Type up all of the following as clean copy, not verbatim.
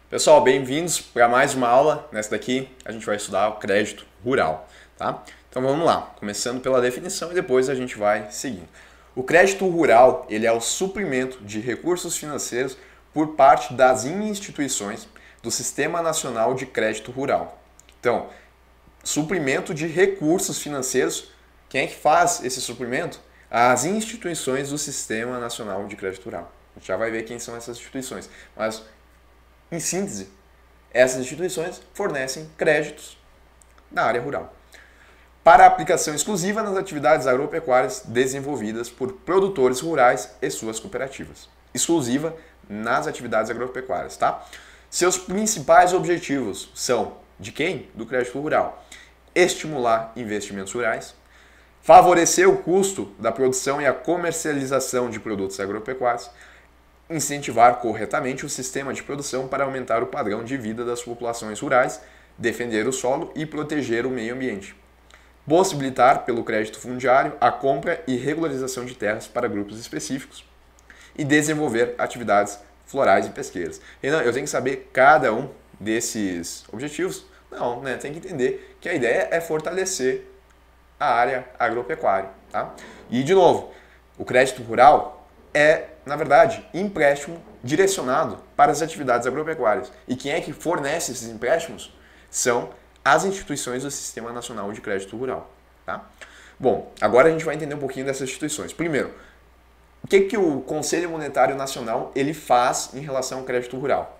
Pessoal, bem-vindos para mais uma aula. Nessa daqui a gente vai estudar o crédito rural, tá? Então vamos lá, começando pela definição e depois a gente vai seguindo. O crédito rural, ele é o suprimento de recursos financeiros por parte das instituições do Sistema Nacional de Crédito Rural. Então, suprimento de recursos financeiros, quem é que faz esse suprimento? As instituições do Sistema Nacional de Crédito Rural. A gente já vai ver quem são essas instituições, mas em síntese, essas instituições fornecem créditos na área rural para aplicação exclusiva nas atividades agropecuárias desenvolvidas por produtores rurais e suas cooperativas. Exclusiva nas atividades agropecuárias, tá? Seus principais objetivos são de quem? Do crédito rural. Estimular investimentos rurais, favorecer o custo da produção e a comercialização de produtos agropecuários, incentivar corretamente o sistema de produção para aumentar o padrão de vida das populações rurais, defender o solo e proteger o meio ambiente. Possibilitar, pelo crédito fundiário, a compra e regularização de terras para grupos específicos e desenvolver atividades florais e pesqueiras. Então, eu tenho que saber cada um desses objetivos? Não, né? Tem que entender que a ideia é fortalecer a área agropecuária, tá? E, de novo, o crédito rural é, na verdade, empréstimo direcionado para as atividades agropecuárias. E quem é que fornece esses empréstimos? São as instituições do Sistema Nacional de Crédito Rural. Tá? Bom, agora a gente vai entender um pouquinho dessas instituições. Primeiro, o que o Conselho Monetário Nacional ele faz em relação ao crédito rural?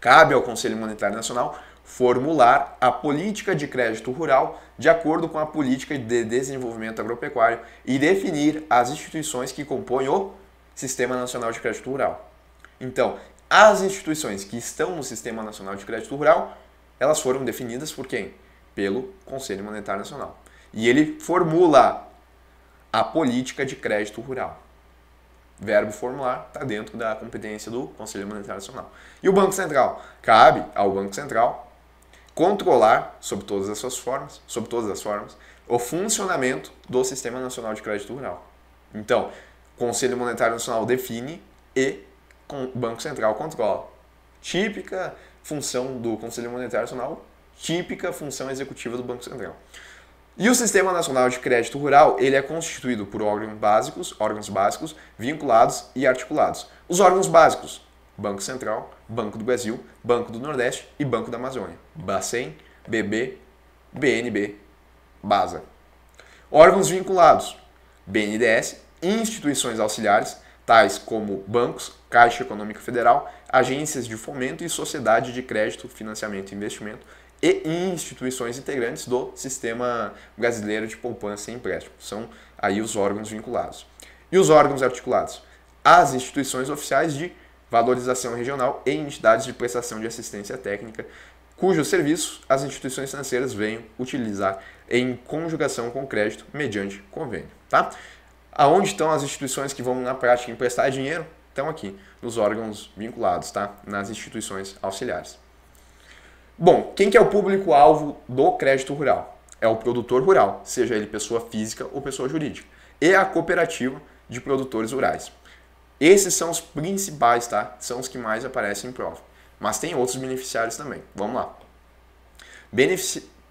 Cabe ao Conselho Monetário Nacional formular a política de crédito rural de acordo com a política de desenvolvimento agropecuário e definir as instituições que compõem o Sistema Nacional de Crédito Rural. Então, as instituições que estão no Sistema Nacional de Crédito Rural, elas foram definidas por quem? Pelo Conselho Monetário Nacional. E ele formula a política de crédito rural. Verbo formular está dentro da competência do Conselho Monetário Nacional. E o Banco Central? Cabe ao Banco Central controlar, sob todas as formas, o funcionamento do Sistema Nacional de Crédito Rural. Então, o Conselho Monetário Nacional define e o Banco Central controla. Típica função do Conselho Monetário Nacional, típica função executiva do Banco Central. E o Sistema Nacional de Crédito Rural, ele é constituído por órgãos básicos, vinculados e articulados. Os órgãos básicos: Banco Central, Banco do Brasil, Banco do Nordeste e Banco da Amazônia. Bacen, BB, BNB, BASA. Órgãos vinculados: BNDES, instituições auxiliares, tais como bancos, Caixa Econômica Federal, agências de fomento e sociedade de crédito, financiamento e investimento, e instituições integrantes do Sistema Brasileiro de Poupança e Empréstimo. São aí os órgãos vinculados. E os órgãos articulados? As instituições oficiais de valorização regional e entidades de prestação de assistência técnica, cujos serviços as instituições financeiras venham utilizar em conjugação com crédito mediante convênio. Tá? Aonde estão as instituições que vão, na prática, emprestar dinheiro? Estão aqui, nos órgãos vinculados, tá? Nas instituições auxiliares. Bom, quem que é o público-alvo do crédito rural? É o produtor rural, seja ele pessoa física ou pessoa jurídica, e a cooperativa de produtores rurais. Esses são os principais, tá? São os que mais aparecem em prova. Mas tem outros beneficiários também. Vamos lá.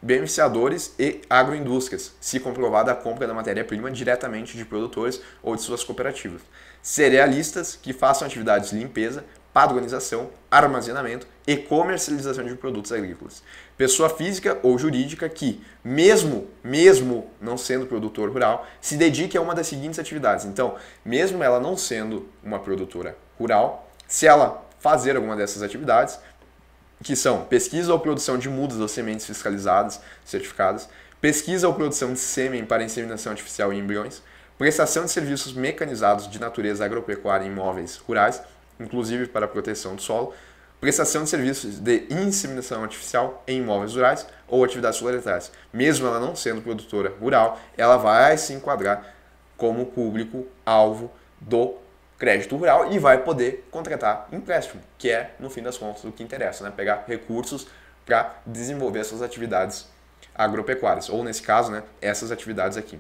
Beneficiadores e agroindústrias, se comprovada a compra da matéria-prima diretamente de produtores ou de suas cooperativas. Cerealistas, que façam atividades de limpeza, padronização, armazenamento e comercialização de produtos agrícolas. Pessoa física ou jurídica que, mesmo não sendo produtor rural, se dedique a uma das seguintes atividades. Então, mesmo ela não sendo uma produtora rural, se ela fazer alguma dessas atividades, que são pesquisa ou produção de mudas ou sementes fiscalizadas, certificadas, pesquisa ou produção de sêmen para inseminação artificial em embriões, prestação de serviços mecanizados de natureza agropecuária em imóveis rurais, inclusive para a proteção do solo, prestação de serviços de inseminação artificial em imóveis rurais ou atividades florestais. Mesmo ela não sendo produtora rural, ela vai se enquadrar como público-alvo do crédito rural e vai poder contratar empréstimo, que é, no fim das contas, o que interessa, né? Pegar recursos para desenvolver suas atividades agropecuárias, ou nesse caso, né, essas atividades aqui.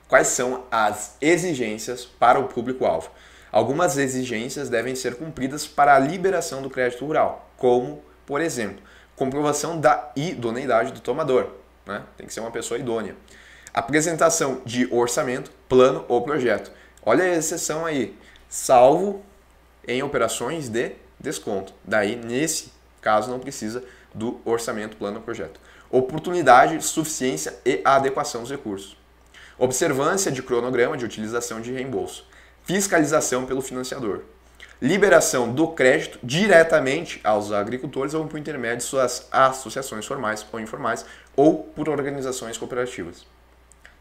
Quais são as exigências para o público-alvo? Algumas exigências devem ser cumpridas para a liberação do crédito rural, como, por exemplo, comprovação da idoneidade do tomador, né? Tem que ser uma pessoa idônea. Apresentação de orçamento, plano ou projeto. Olha a exceção aí, salvo em operações de desconto. Daí, nesse caso, não precisa do orçamento, plano ou projeto. Oportunidade, suficiência e adequação dos recursos. Observância de cronograma de utilização de reembolso. Fiscalização pelo financiador. Liberação do crédito diretamente aos agricultores ou por intermédio de suas associações formais ou informais ou por organizações cooperativas.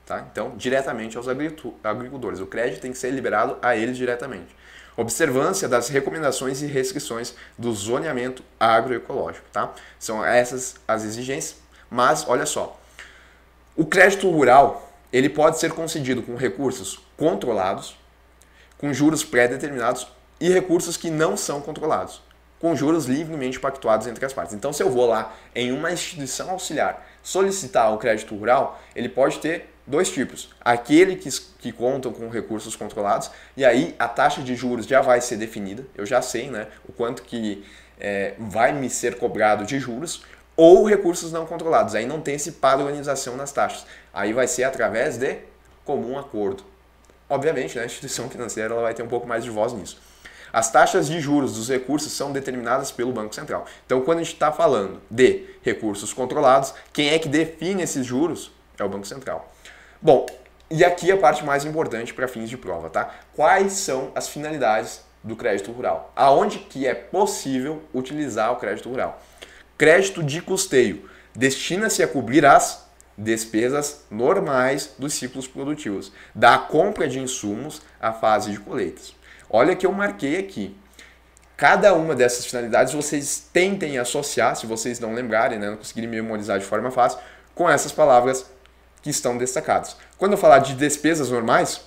Tá? Então, diretamente aos agricultores. O crédito tem que ser liberado a eles diretamente. Observância das recomendações e restrições do zoneamento agroecológico. Tá? São essas as exigências, mas olha só. O crédito rural ele pode ser concedido com recursos controlados, com juros pré-determinados e recursos que não são controlados, com juros livremente pactuados entre as partes. Então, se eu vou lá em uma instituição auxiliar solicitar o crédito rural, ele pode ter dois tipos. Aquele que contam com recursos controlados, e aí a taxa de juros já vai ser definida, eu já sei, né, o quanto que vai me ser cobrado de juros, ou recursos não controlados, aí não tem esse padronização nas taxas, aí vai ser através de comum acordo. Obviamente, né, a instituição financeira ela vai ter um pouco mais de voz nisso. As taxas de juros dos recursos são determinadas pelo Banco Central. Então, quando a gente está falando de recursos controlados, quem é que define esses juros? É o Banco Central. Bom, e aqui a parte mais importante para fins de prova, tá? Quais são as finalidades do crédito rural? Aonde que é possível utilizar o crédito rural? Crédito de custeio destina-se a cobrir as despesas normais dos ciclos produtivos, da compra de insumos à fase de colheitas. Olha que eu marquei aqui. Cada uma dessas finalidades vocês tentem associar, se vocês não lembrarem, né, não conseguirem memorizar de forma fácil, com essas palavras que estão destacadas. Quando eu falar de despesas normais,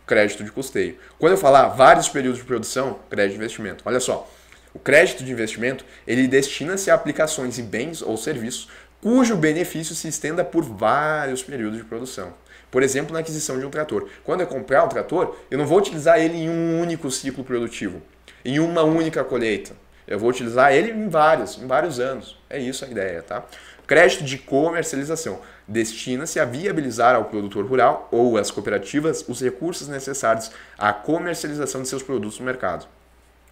crédito de custeio. Quando eu falar vários períodos de produção, crédito de investimento. Olha só, o crédito de investimento ele destina-se a aplicações em bens ou serviços cujo benefício se estenda por vários períodos de produção. Por exemplo, na aquisição de um trator. Quando eu comprar um trator, eu não vou utilizar ele em um único ciclo produtivo, em uma única colheita. Eu vou utilizar ele em vários anos. É isso a ideia, tá? Crédito de comercialização destina-se a viabilizar ao produtor rural ou às cooperativas os recursos necessários à comercialização de seus produtos no mercado.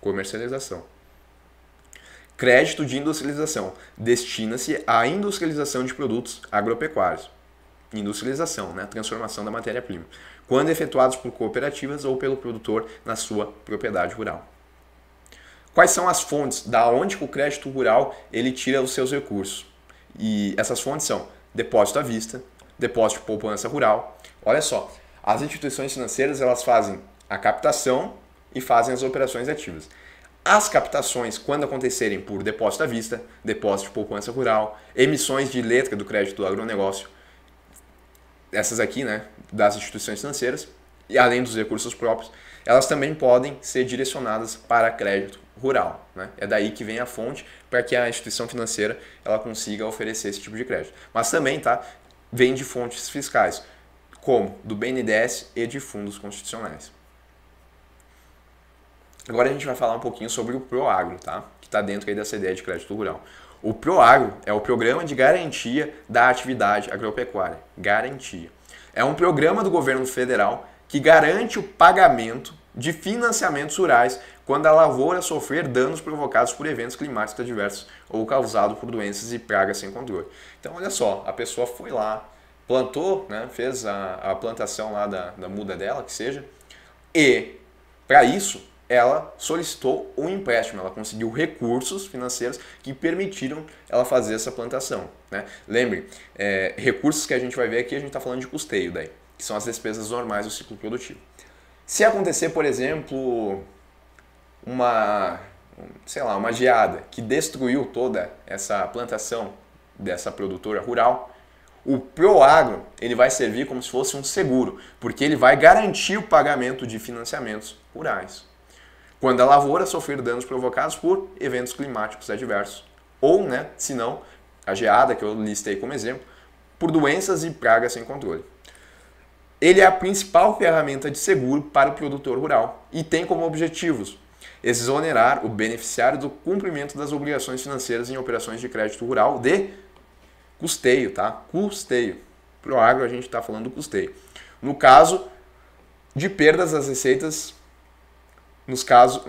Comercialização. Crédito de industrialização destina-se à industrialização de produtos agropecuários. Industrialização, né? Transformação da matéria-prima, quando efetuados por cooperativas ou pelo produtor na sua propriedade rural. Quais são as fontes da onde o crédito rural ele tira os seus recursos? E essas fontes são depósito à vista, depósito de poupança rural. Olha só, as instituições financeiras elas fazem a captação e fazem as operações ativas. As captações, quando acontecerem por depósito à vista, depósito de poupança rural, emissões de letra do crédito do agronegócio, essas aqui, né, das instituições financeiras, e além dos recursos próprios, elas também podem ser direcionadas para crédito rural, né? É daí que vem a fonte para que a instituição financeira ela consiga oferecer esse tipo de crédito. Mas também, tá, vem de fontes fiscais, como do BNDES e de fundos constitucionais. Agora a gente vai falar um pouquinho sobre o Proagro, tá? Que está dentro aí dessa ideia de crédito rural. O Proagro é o Programa de Garantia da Atividade Agropecuária. Garantia. É um programa do governo federal que garante o pagamento de financiamentos rurais quando a lavoura sofrer danos provocados por eventos climáticos adversos ou causados por doenças e pragas sem controle. Então, olha só, a pessoa foi lá, plantou, né, fez a plantação lá da muda dela, que seja, e, para isso, ela solicitou um empréstimo, ela conseguiu recursos financeiros que permitiram ela fazer essa plantação, né? Lembre, recursos que a gente vai ver aqui, a gente está falando de custeio daí, que são as despesas normais do ciclo produtivo. Se acontecer, por exemplo, uma geada que destruiu toda essa plantação dessa produtora rural, o Proagro ele vai servir como se fosse um seguro, porque ele vai garantir o pagamento de financiamentos rurais quando a lavoura sofrer danos provocados por eventos climáticos adversos. Ou, né, se não, a geada, que eu listei como exemplo, por doenças e pragas sem controle. Ele é a principal ferramenta de seguro para o produtor rural e tem como objetivos exonerar o beneficiário do cumprimento das obrigações financeiras em operações de crédito rural de custeio, tá? Custeio. Pro agro a gente está falando do custeio. No caso de perdas das receitas,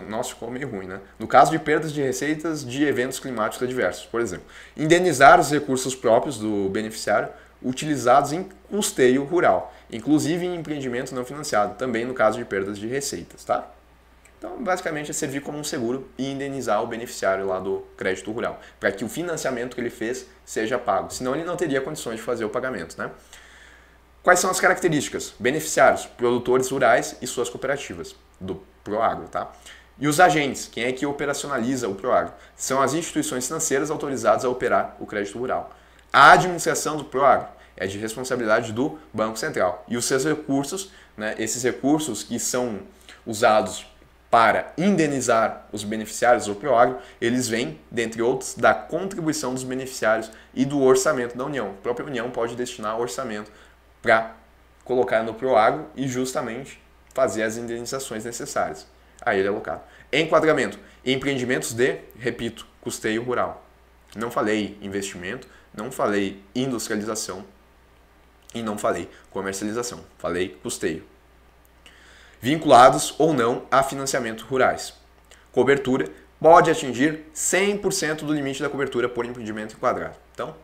nossa, ficou meio ruim, né? No caso de perdas de receitas de eventos climáticos adversos, por exemplo. Indenizar os recursos próprios do beneficiário utilizados em custeio rural, inclusive em empreendimento não financiado, também no caso de perdas de receitas, tá? Então, basicamente, é servir como um seguro e indenizar o beneficiário lá do crédito rural, para que o financiamento que ele fez seja pago, senão ele não teria condições de fazer o pagamento, né? Quais são as características? Beneficiários, produtores rurais e suas cooperativas do Proagro, tá? E os agentes, quem é que operacionaliza o Proagro? São as instituições financeiras autorizadas a operar o crédito rural. A administração do Proagro é de responsabilidade do Banco Central. E os seus recursos, né, esses recursos que são usados para indenizar os beneficiários do Proagro, eles vêm, dentre outros, da contribuição dos beneficiários e do orçamento da União. A própria União pode destinar orçamento para colocar no Proagro e justamente fazer as indenizações necessárias a ele alocado. Enquadramento. Empreendimentos de, repito, custeio rural. Não falei investimento, não falei industrialização e não falei comercialização. Falei custeio. Vinculados ou não a financiamento rurais. Cobertura pode atingir 100% do limite da cobertura por empreendimento enquadrado. Então,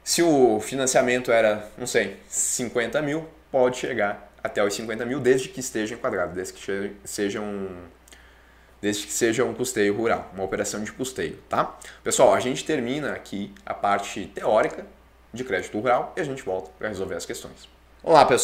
se o financiamento era, não sei, 50 mil, pode chegar até os 50 mil desde que esteja enquadrado, desde que seja um custeio rural, uma operação de custeio, tá? Pessoal, a gente termina aqui a parte teórica de crédito rural e a gente volta para resolver as questões. Olá, pessoal.